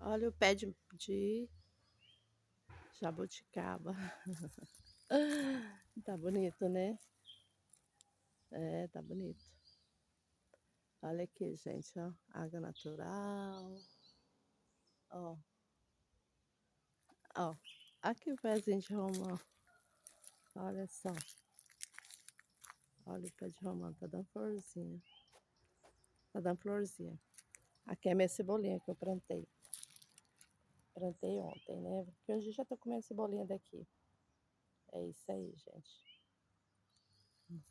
Olha o pé de jabuticaba. Tá bonito, né? É, tá bonito. Olha aqui, gente, ó, água natural. Ó, ó. Aqui o pezinho de romã. Olha só. Olha o pé de romã, tá dando florzinha. Tá dando florzinha. Aqui é minha cebolinha que eu plantei. Plantei ontem, né? Porque hoje já tô comendo cebolinha daqui. É isso aí, gente.